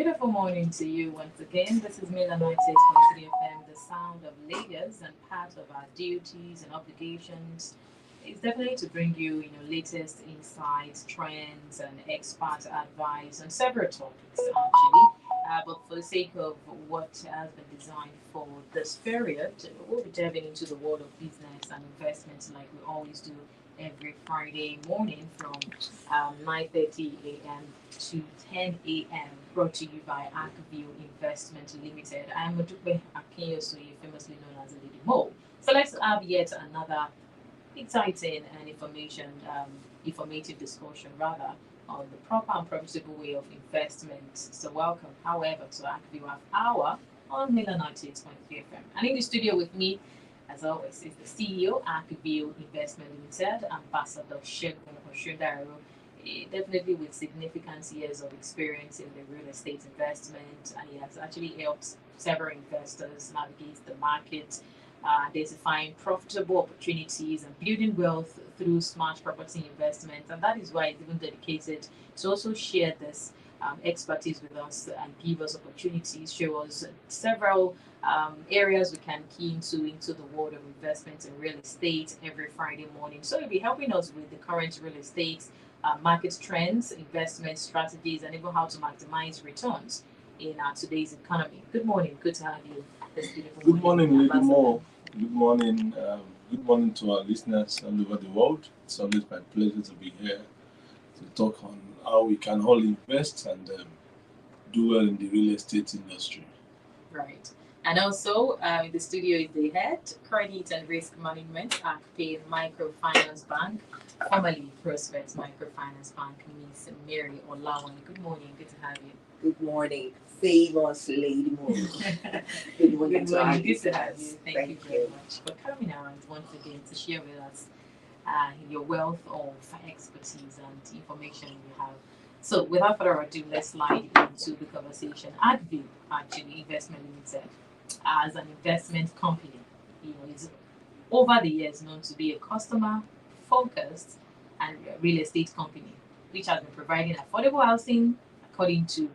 beautiful morning to you once again. This is Mainland 98.3FM, the sound of Lagos, and part of our duties and obligations is definitely to bring you, latest insights, trends, and expert advice on several topics, actually. But for the sake of what has been designed for this period, we'll be diving into the world of business and investments like we always do every Friday morning from 9:30 a.m. to 10 a.m. Brought to you by ArcView Investment Limited. I am Odupe Akinyosoye, famously known as Lady Mo. So let's have yet another exciting and informative discussion rather on the proper and profitable way of investment. So welcome, however, to ArcView Hour on Mainland 98.3FM. And in the studio with me, as always, is the CEO, ArcView Investment Limited, Ambassador Shegun Oshundaro, definitely with significant years of experience in the real estate investment. And he has actually helped several investors navigate the market, identifying profitable opportunities and building wealth through smart property investment. And that is why he's even dedicated to also share this expertise with us and give us opportunities, show us several areas we can key into the world of investment in real estate every Friday morning. So he'll be helping us with the current real estate market trends, investment strategies, and even how to maximize returns in today's economy. Good morning. Good to have you this beautiful Good morning, Lady Mo. Good morning. Good morning to our listeners all over the world. It's always my pleasure to be here to talk on how we can all invest and do well in the real estate industry. Right. And also in the studio is the head, Credit and Risk Management at Pay Microfinance Bank, formerly Prospect Microfinance Bank, Miss Mary Olawan. Good morning. Good to have you. Good morning, famous Lady Mo. Good morning. Good to have you. Thank you very much for coming around once again to share with us your wealth of expertise and information you have. So, without further ado, let's slide into the conversation. ArcView, actually, Investment Limited, as an investment company, is over the years known to be a customer-focused and real estate company, which has been providing affordable housing according to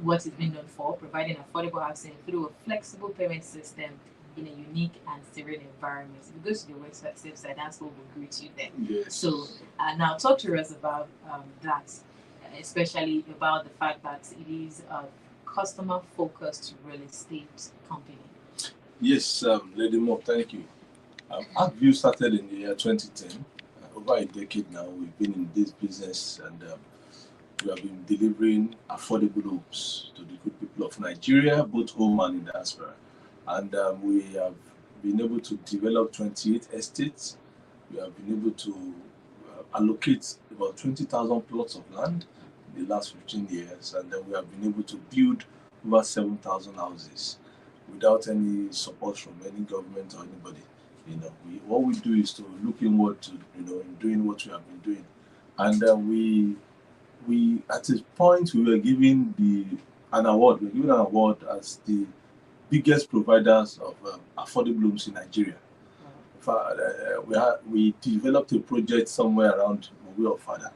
what it's been known for, providing affordable housing through a flexible payment system in a unique and serene environment. If you go to the website, that's what will greet you there. Yes. So now talk to us about that, especially about the fact that it is a customer-focused real estate company. Yes, Lady Mo, thank you. ArcView started in the year 2010. Over a decade now, we've been in this business and we have been delivering affordable homes to the good people of Nigeria, both home and in diaspora. And we have been able to develop 28 estates. We have been able to allocate about 20,000 plots of land in the last 15 years. And then we have been able to build over 7,000 houses without any support from any government or anybody. What we do is to look inward to, in doing what we have been doing. And we at this point, we were given an award. We were given an award as the biggest providers of affordable homes in Nigeria. In fact, we developed a project somewhere around Mowe of Fada.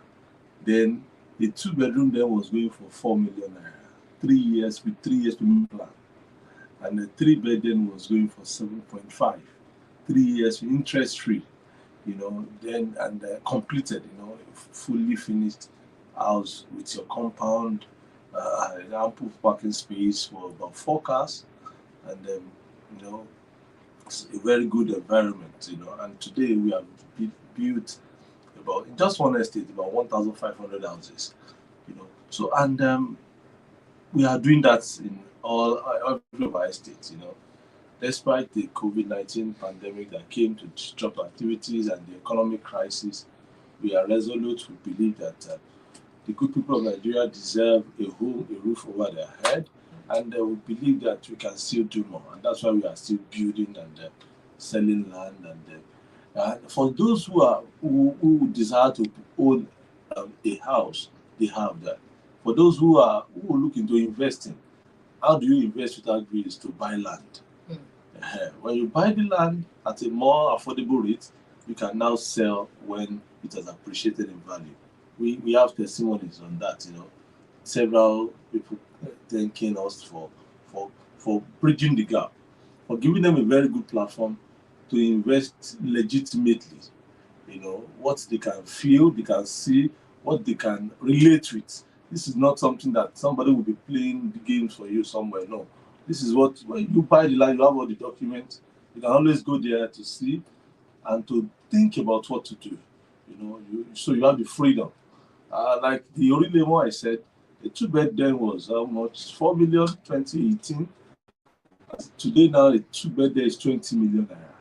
Then the 2-bedroom there was going for 4 million naira. 3 years payment plan. And the 3-bed then was going for 7.5. 3 years interest free. Then completed. Fully finished house with your compound, ample parking space for about 4 cars. And it's a very good environment, And today we have built about, just one estate, about 1,500 houses, So, and we are doing that in all of our estates, Despite the COVID-19 pandemic that came to disrupt activities and the economic crisis, we are resolute. We believe that the good people of Nigeria deserve a home, a roof over their head. And we believe that we can still do more, and that's why we are still building and selling land. And for those who desire to own a house, they have that. For those who are looking to invest in, how do you invest without greed? Is to buy land. When you buy the land at a more affordable rate, you can now sell when it has appreciated in value. We have testimonies on that. several people thanking us for bridging the gap, for giving them a very good platform to invest legitimately. You know, what they can feel, they can see, what they can relate with. This is not something that somebody will be playing the games for you somewhere. No. This is what, when you buy the land, you have all the documents. You can always go there to see and to think about what to do. You know, so you have the freedom. Like the original one I said, the two bed then was how much? 4 million 2018. Today now the two bed there is 20 million naira.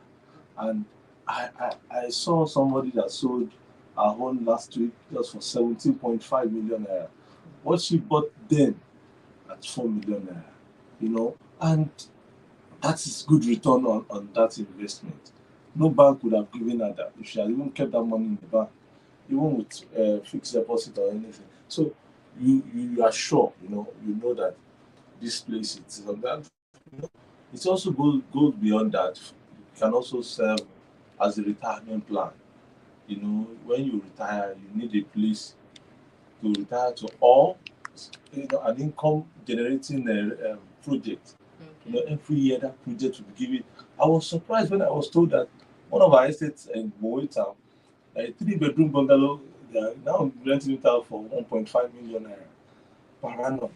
And I saw somebody that sold her home last week just for 17.5 million naira. What she bought then at 4 million naira, you know, and that is good return on that investment. No bank would have given her that if she had even kept that money in the bank, even with fixed deposit or anything. So you are sure, you know that this place is on that. It also goes beyond that. It can also serve as a retirement plan. You know, when you retire, you need a place to retire to, or an income generating project. You know, every year that project will be given. I was surprised when I was told that one of our estates in Moe Town, a 3 bedroom bungalow, they are now renting it out for 1.5 million naira per annum.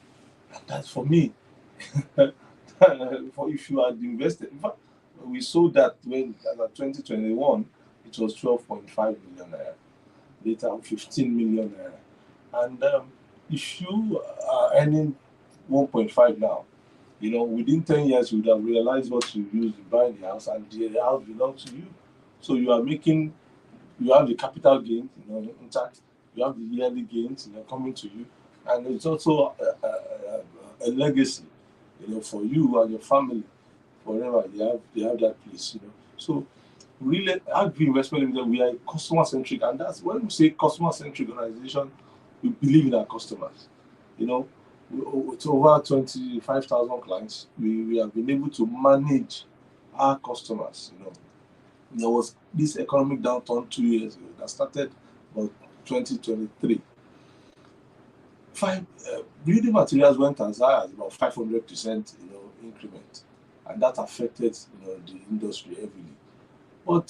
And that's for me. For if you had invested, in fact, we sold that when at 2021, it was 12.5 million naira. Later, 15 million naira. And if you are earning 1.5 now, you know, within 10 years, you would have realized what you used to buy the house, and the house belongs to you. So you are making, you have the capital gain, intact. You have the yearly gains, coming to you, and it's also a legacy, for you and your family forever. They have that place, So really, ArcView Investment Limited, we are a customer centric, and that's when we say customer centric organization. We believe in our customers. With over 25,000 clients, we have been able to manage our customers. There was this economic downturn 2 years ago that started about 2023. Building materials went as high as about 500%, increment, and that affected, the industry heavily. But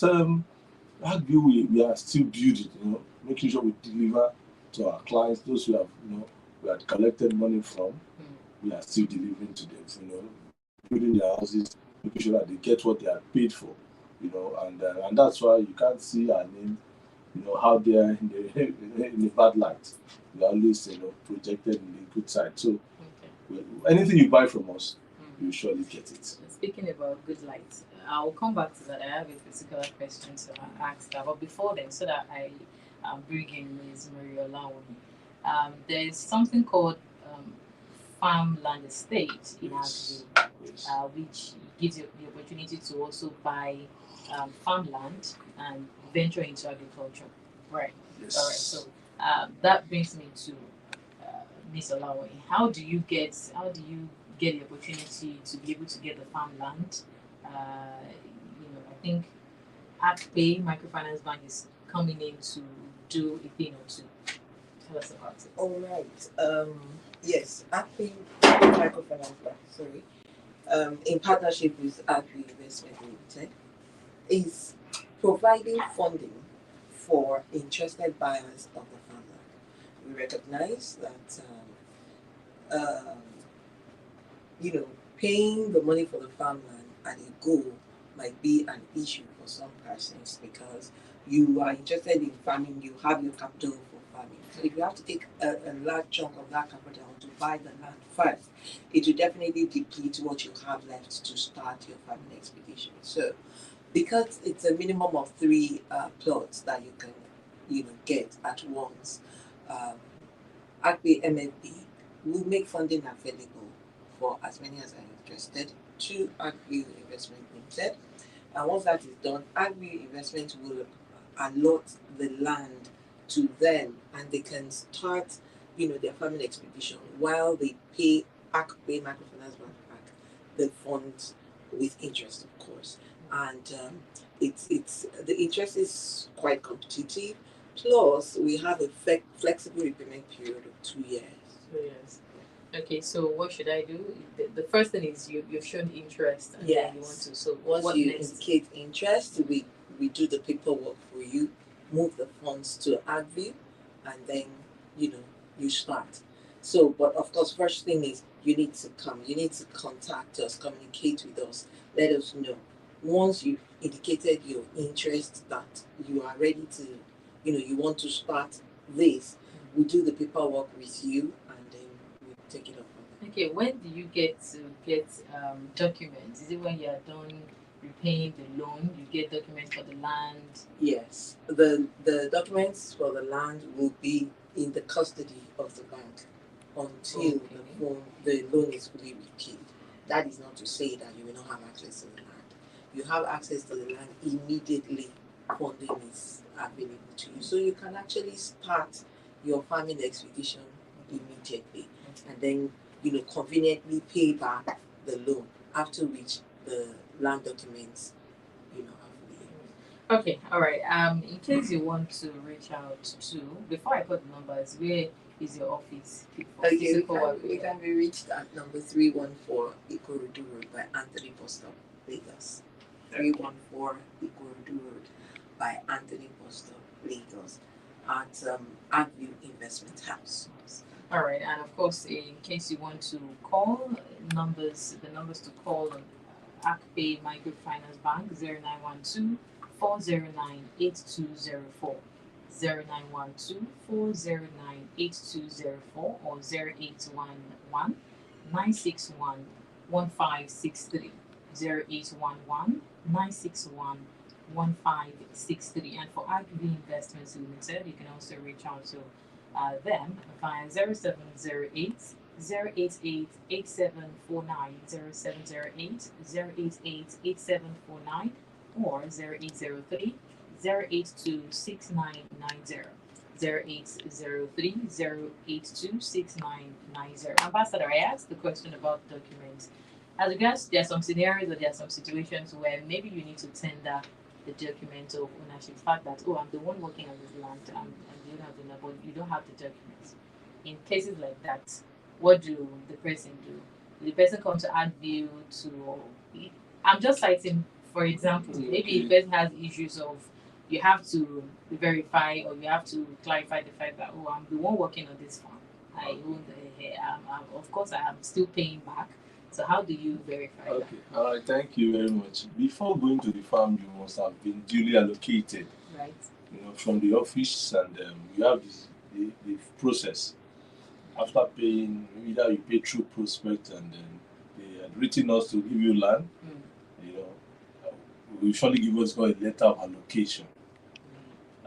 ArcView, we are still building, making sure we deliver to our clients, those who have, we had collected money from. We are still delivering to them, building their houses, making sure that they get what they are paid for, and that's why you can't see our name, out there in the bad light. We are always, projected in the good side. So anything you buy from us, you surely get it. Speaking about good light, I'll come back to that. I have a particular question to ask that, but before then, so that I bring in Ms. Mariola, there's something called farmland estate in ArcView, which gives you the opportunity to also buy farmland and venture into agriculture. Right. Yes. All right. So that brings me to Ms. Olawe. How do you get the opportunity to be able to get the farmland? I think ArcPay Microfinance Bank is coming in to do a thing or two. Tell us about it. All right. Yes, ArcPay Microfinance Bank, in partnership with ArcView Investment Limited, is providing funding for interested buyers of the farmland. We recognize that paying the money for the farmland at a go might be an issue for some persons because you are interested in farming, you have your capital for farming. So if you have to take a large chunk of that capital to buy the land first, it will definitely deplete what you have left to start your farming expedition. So because it's a minimum of 3 plots that you can get at once, ArcPay MFB will make funding available for as many as are interested to ArcView Investment Limited. And once that is done, ArcView Investment will allot the land to them, and they can start, their farming expedition while they pay ArcPay Microfinance Bank back the funds with interest, of course. And it's the interest is quite competitive. Plus, we have a flexible repayment period of 2 years. 2 years. Okay, so what should I do? The first thing is you've shown interest and Yes. then you want to. So Once what you next? indicate interest, we do the paperwork for you, move the funds to ArcView, and then you start. So, but of course, first thing is you need to come. You need to contact us, communicate with us, let us know. Once you've indicated your interest that you are ready to, you want to start this, we do the paperwork with you, and then we take it up from there. Okay, when do you get to get documents? Is it when you are done repaying the loan, you get documents for the land? Yes, the documents for the land will be in the custody of the bank until the loan is fully repaid. That is not to say that you will not have access to the land. You have access to the land immediately funding is available to you. So you can actually start your farming expedition immediately, and then conveniently pay back the loan. After which the land documents are fully. Okay, all right. In case you want to reach out to, before I put the numbers, where is your office? Okay, we can be reached at number 314 Ikorodu Road by Anthony Bostop, Lagos. 314 Ikorodu Road by Anthony Bostop, Lagos, at ArcView Investment House. All right, and of course, in case you want to call, the numbers to call on ArcPay Microfinance Bank 0912 409 8204. 0912 409 8204 or 0811 961 1563. 0811 961 1563. And for ArcView Investments Limited, you can also reach out to them via 0708 088 8749, 0708 088 8749, or 0803 082 6990. 0803 082 6990. Ambassador, I asked the question about documents. As regards, there are some scenarios or there are some situations where maybe you need to tender the document of ownership. The fact that, I'm the one working on this land and you don't have the number, but you don't have the documents. In cases like that, what do the person do? The person come to ArcView to. I'm just citing, for example, maybe the person has issues of you have to verify or you have to clarify the fact that I'm the one working on this farm. I own of course I am still paying back. So how do you verify that? Okay, all right, thank you very much. Before going to the farm, you must have been duly allocated. Right. From the office, and you have the process. After paying, either you pay through prospect, and then they had written us to give you land. We usually give us a letter of allocation,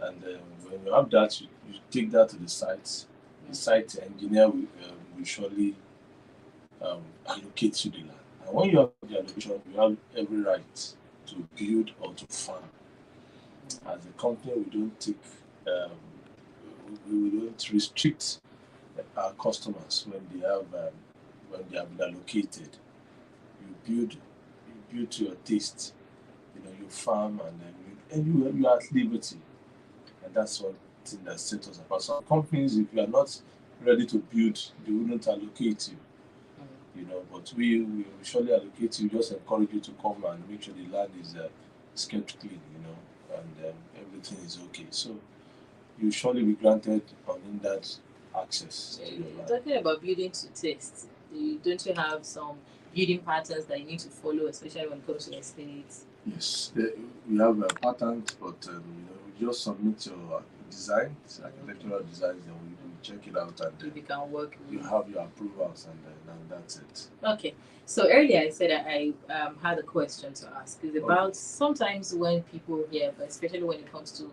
and when you have that, you take that to the site. The site engineer will surely allocate you the land. And when you have the allocation, you have every right to build or to farm. As a company, we don't take, we don't restrict our customers when they have been allocated. You build to your taste. You farm, and then you are at liberty, and that's one thing that sets us apart. Some companies, if you are not ready to build, they wouldn't allocate you. But we surely allocate you. Just encourage you to come and make sure the land is kept clean, and everything is okay. So you surely be granted that access to your land. Talking about building to taste, don't you have some building patterns that you need to follow, especially when it comes to estates? Yes, we have a pattern, but you just submit your designs, architectural designs, then we check it out, and if you can work, you have your approvals, and that's it. Okay. So earlier I said I had a question to ask. It's about sometimes when people hear, but especially when it comes to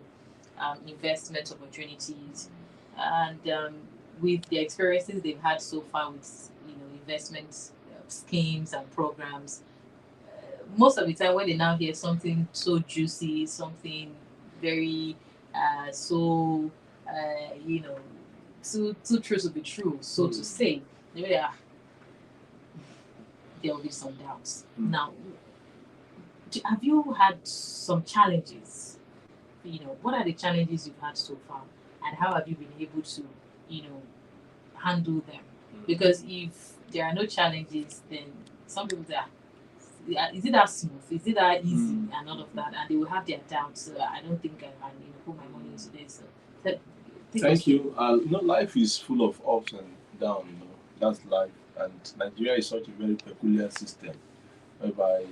investment opportunities, and with the experiences they've had so far with investment schemes and programs. Most of the time when they now hear something so juicy, something very too true to be true, so to say, maybe there will be some doubts. Now, have you had some challenges? What are the challenges you've had so far, and how have you been able to handle them? Because if there are no challenges, then some people say, is it that smooth? Is it that easy? And all of that, and they will have their doubts. So I don't think I can put my money into this. So thank you. Life is full of ups and downs. That's life, and Nigeria is such a very peculiar system whereby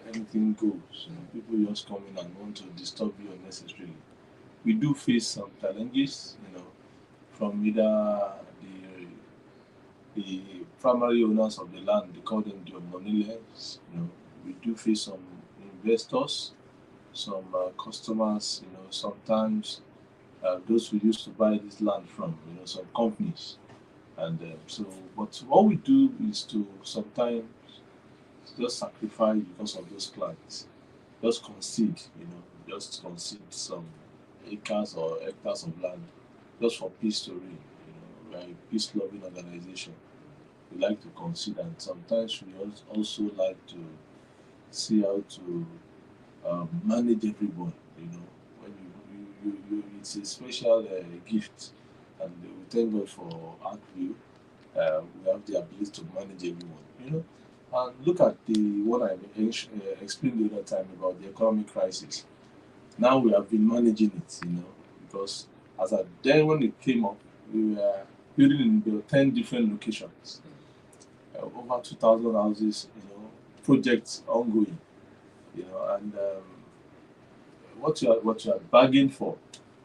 anything goes. People just come in and want to disturb you unnecessarily. We do face some challenges, from either the primary owners of the land, they call them the moneyless. We do face some investors, some customers. Sometimes those who used to buy this land from, some companies, and but what we do is to sometimes just sacrifice because of those clients, just concede, just concede some acres or hectares of land just for peace to reign. We are a peace-loving organization. We like to concede, and sometimes we also like to see how to manage everyone. When it's a special gift, and we thank God for ArcView. We have the ability to manage everyone. And look at the one I explained the other time about the economic crisis. Now we have been managing it, because as at then when it came up, we were building in about 10 different locations, over 2,000 houses, projects ongoing, and what you are bargaining for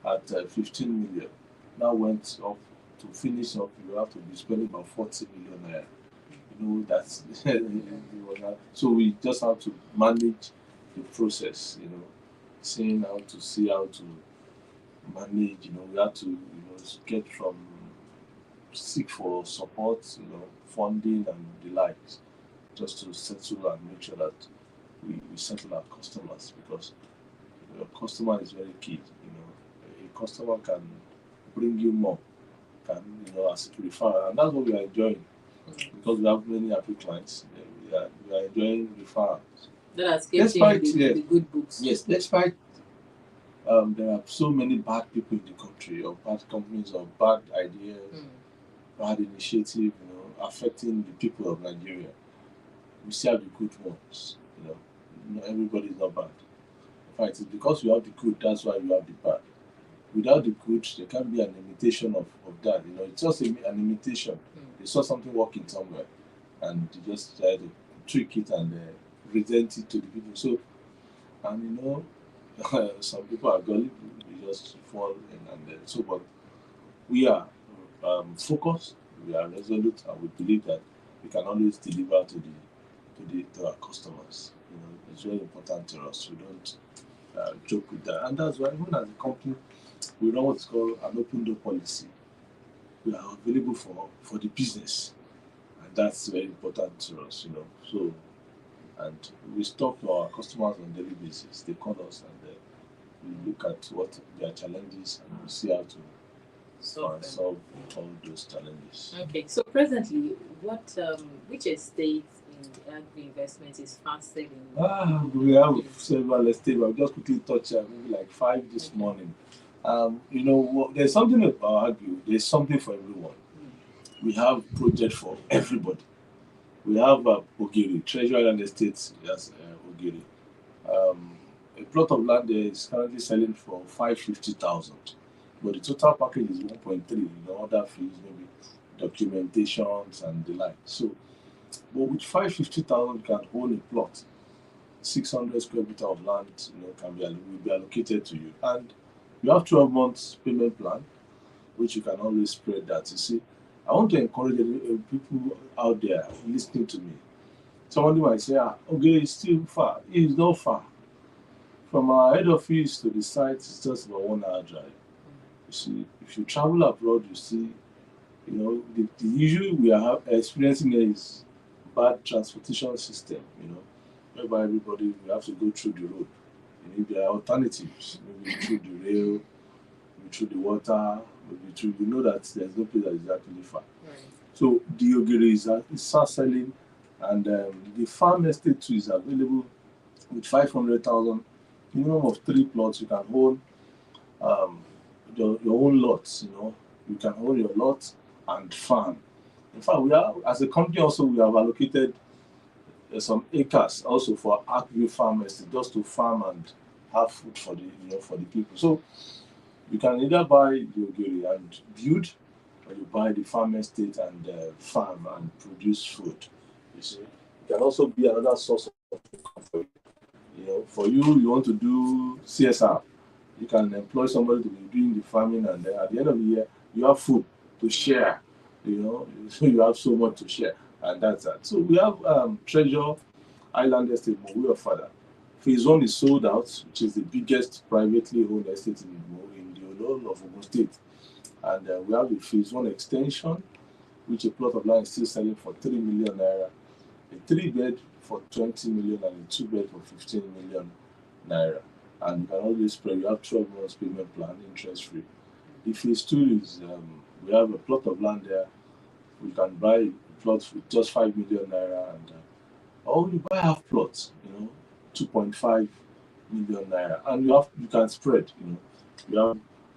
at 15 million now went up. To finish up, you have to be spending about 40 million naira. That's so we just have to manage the process, seeing how to manage, we have to, get from seek for support, funding and the likes, just to settle and make sure that we settle our customers, because your customer is very key. A customer can bring you more, as a referral, and that's what we are enjoying, because we have many happy clients. We are enjoying referrals. That has kept the good books. Yes, despite there are so many bad people in the country, or bad companies, or bad ideas, bad initiative, affecting the people of Nigeria. We still have the good ones. Everybody is not bad. In fact, it's because we have the good, that's why we have the bad. Without the good, there can't be an imitation of that. It's just an imitation. They saw something working somewhere, and they just tried to trick it and present it to the people. So, and some people are gullible, they just fall in, and so. But we are focused, we are resolute, and we believe that we can always deliver to our customers. It's very important to us. We don't joke with that, and that's why even as a company, we run what's called an open door policy. We are available for the business, and that's very important to us. So, and we talk to our customers on a daily basis. They call us, and we look at what their challenges, and we see how to solve all those challenges. Okay, so presently, which estate in ArcView investment is fast selling? We have several estates. I'll just quickly touch maybe like 5 this morning. There's something about ArcView. There's something for everyone. We have projects for everybody. We have Ogiri, Treasure Island Estates. Yes, Ogiri. A plot of land there is currently selling for 550,000, but the total package is 1.3. Other fees, maybe documentations and the like. So, but with 550,000, you can own a plot. 600 square meter of land, will be allocated to you, and you have 12 months payment plan, which you can always spread that. You see, I want to encourage people out there listening to me. Somebody might say, okay, it's still far. It is not far. From our head office to the site, it's just about 1 hour drive. You see, if you travel abroad, you see, the issue we are experiencing there is bad transportation system, whereby everybody will have to go through the road. There are alternatives, maybe through the rail, maybe through the water, maybe through, that there's no place that is actually far. Right. So the Ogiri is start selling, and the farm estate too is available with 500,000, minimum of 3 plots. You can own your own lots. You can own your lot and farm In fact, we are, as a company also, we have allocated some acres also for ArcView farmers just to farm and have food for the people. So you can either buy the ogiri and build, or you buy the farm estate and farm and produce food. You see, it can also be another source of income for you. For you want to do CSR, you can employ somebody to be doing the farming, and then at the end of the year, you have food to share. So you have so much to share, and that's that. So we have Treasure Island Estate, Mowe of Father. Phase 1 is sold out, which is the biggest privately owned estate in the whole of Ogun State. And we have the Phase 1 extension, which a plot of land is still selling for 3 million naira, a 3-bed for 20 million, and a 2-bed for 15 million naira. And you can always spread. You have 12 months payment plan, interest free. The Phase 2 is we have a plot of land there. We can buy a plot with just 5 million naira, and or you buy half plots, 2.5 million naira, and you can spread.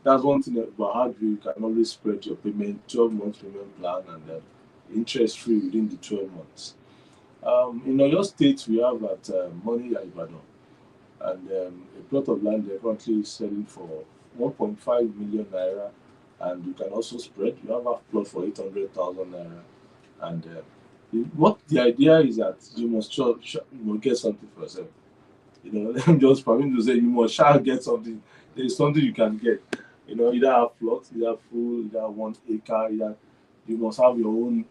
That's one thing about ArcView. You can always spread your payment, 12 months payment plan, and interest free within the 12 months. In Oyo State, we have at Money Ibadan, and a plot of land there currently is selling for 1.5 million naira, and you can also spread. You have a plot for 800,000 naira, and what the idea is that you must get something for yourself. I'm just permitting to say you must get something. There is something you can get. Either have plots, either full, either 1 acre, either you must have your own,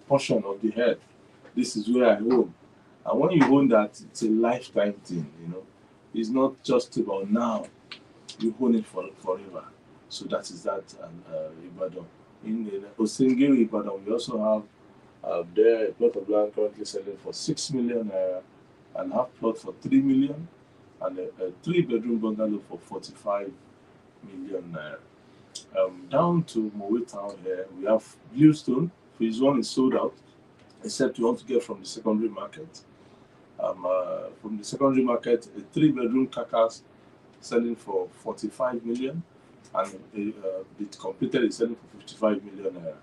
portion of the head. This is where I own. And when you own that, it's a lifetime thing, It's not just about now. You own it forever. So that is that, and Ibadan. In Osingiri, Ibadan, we also have there a plot of land currently selling for 6 million naira, and half plot for 3 million, and a 3-bedroom bungalow for 45 million naira. Down to Mowe town here, we have Bluestone. Phase 1 is sold out, except you want to get from the secondary market. From the secondary market, a 3-bedroom carcass selling for 45 million, and it completed is selling for 55 million naira.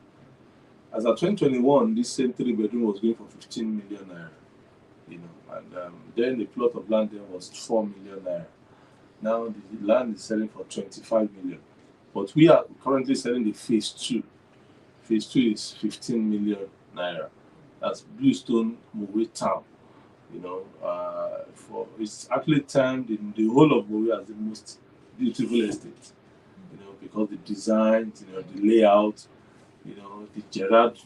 As of 2021, this same 3-bedroom was going for 15 million naira, and then the plot of land there was 4 million naira. Now the land is selling for 25 million, but we are currently selling the Phase 2. Phase 2 is 15 million naira. That's Bluestone, Mowe town. It's actually termed in the whole of Mowe as the most beautiful estate, because the design, the layout, the Gerard,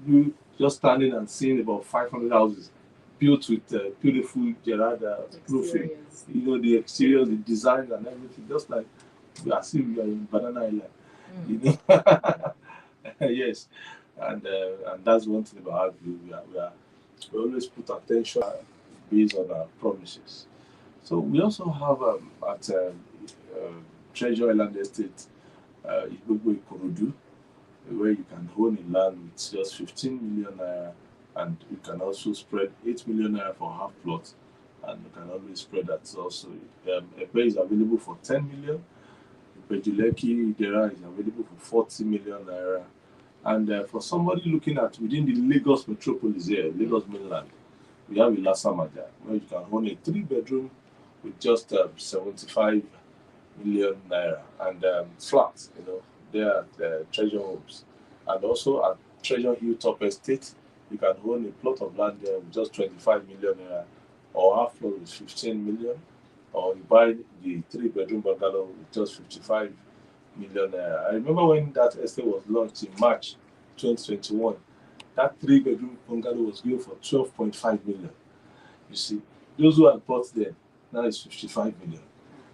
you just standing and seeing about 500 houses built with beautiful Gerard roofing, the exterior, the design, and everything, just like as if we are in Banana Island, Yes, and that's one thing about ArcView. We always put attention based on our promises. So we also have at Treasure Island Estate, Igbogbo Ikorodu, where you can own a land with just 15 million naira, and you can also spread 8 million naira for half plot, and you can always spread that also. Epe is available for 10 million. Pejuleki Idera is available for 40 million naira. And for somebody looking at within the Lagos metropolis here, Lagos mainland, we have Ilasamaja, where you can own a 3-bedroom with just 75 million naira, and flats, there at Treasure Homes. And also at Treasure Hilltop Estate, you can own a plot of land there with just 25 million naira, or half plot with 15 million, or you buy the 3-bedroom bungalow with just 55 million naira. I remember when that estate was launched in March 2021, that 3-bedroom bungalow was going for 12.5 million. You see, those who had bought them, now it's 55 million.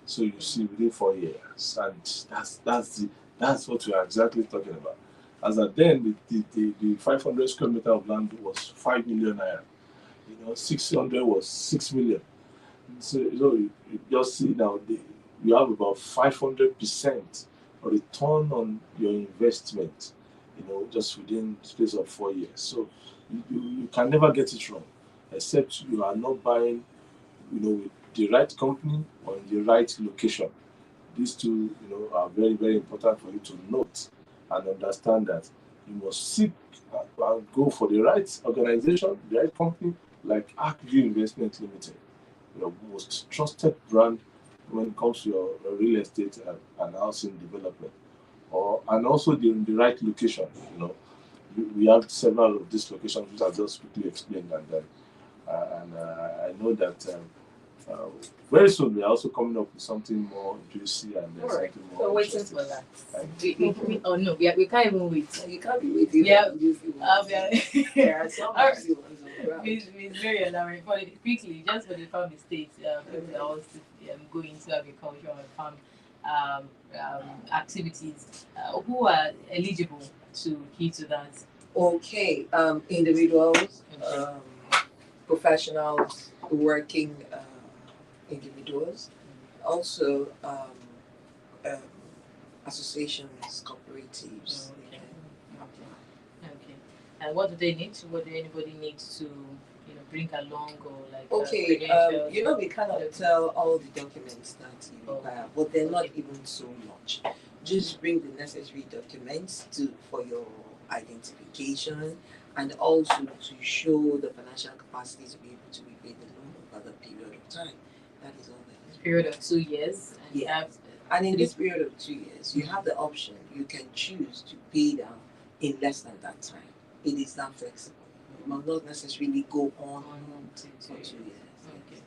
So you see, within 4 years, and that's what we are exactly talking about. As at then, the 500 square meter of land was 5 million naira. 600 was 6 million. So you just see now you have about 500% return on your investment, just within the space of 4 years. So you can never get it wrong, except you are not buying, with the right company or in the right location. These two, are very, very important for you to note and understand that you must seek and go for the right organization, the right company, like ArcView Investment Limited, your most trusted brand when it comes to your real estate and housing development, and also the right location. We have several of these locations which I just quickly explained, and I know that uh, very soon we are also coming up with something more juicy and All right. something So more waiting interesting. for that. Oh no, we can't even wait. You can't be waiting. Yeah. There are some All right. juicy ones on the ground. It's very alarming. Quickly, just for the farm estates, people are also going into agriculture and farm activities. Who are eligible to key to that? Okay, individuals, professionals, working individuals, also um, associations, cooperatives. Okay. And what do they need? What do anybody need to bring along or like? Okay, we cannot tell all the documents that you require, but they're not even so much. Just bring the necessary documents for your identification and also to show the financial capacity to be able to repay the loan over the period of time. That is all that is. Period of 2 years. And yeah. And in this period of 2 years, you have the option. You can choose to pay down in less than that time. It is that flexible. It must not necessarily go on for 2 years. Okay.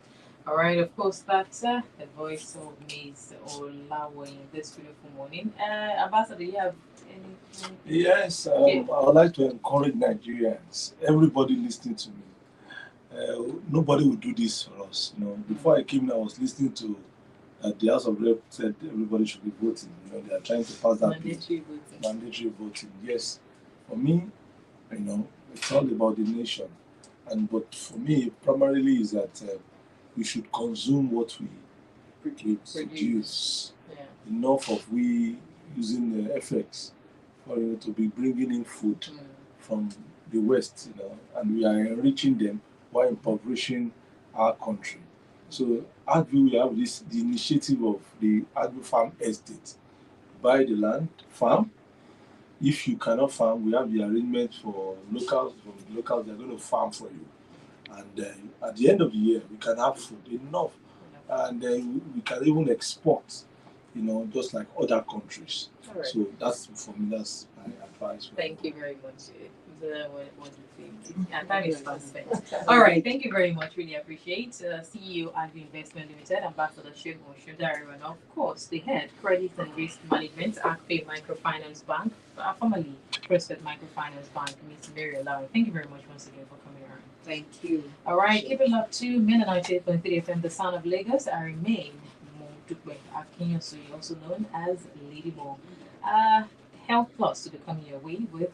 All right. Of course, that's the voice of Ms. Olawe this beautiful morning. Ambassador, do you have anything? Yes, I would like to encourage Nigerians, everybody listening to me. Nobody will do this for us. Before I came, I was listening to the House of Rep said everybody should be voting. They are trying to pass that mandatory voting. Yes, for me, it's all about the nation. But for me, primarily is that we should consume what we produce. Yeah. Enough of we using the FX to be bringing in food from the West, and we are enriching them while impoverishing our country. So, ArcView, we have the initiative of the ArcView Farm Estate. Buy the land, farm. If you cannot farm, we have the arrangement for locals. From the locals, they're going to farm for you. And at the end of the year, we can have food enough. And we can even export, just like other countries. Right. So for me, that's my advice. Thank you very much. What do you think? Yeah, time is fast spent. All right, thank you very much. Really appreciate. CEO ArcView Investment Limited, Ambassador Shegun Shudari, and of course the head Credit and Risk Management, ArcView Microfinance Bank, formerly Prospect Microfinance Bank, Ms. Mary Olawe. Thank you very much once again for coming around. Thank you. All right, keep it up to Mainland 98.3 FM, the sound of Lagos. I remain Motukwe Akinyosu, also known as Lady Mo. Health Plus to be coming your way with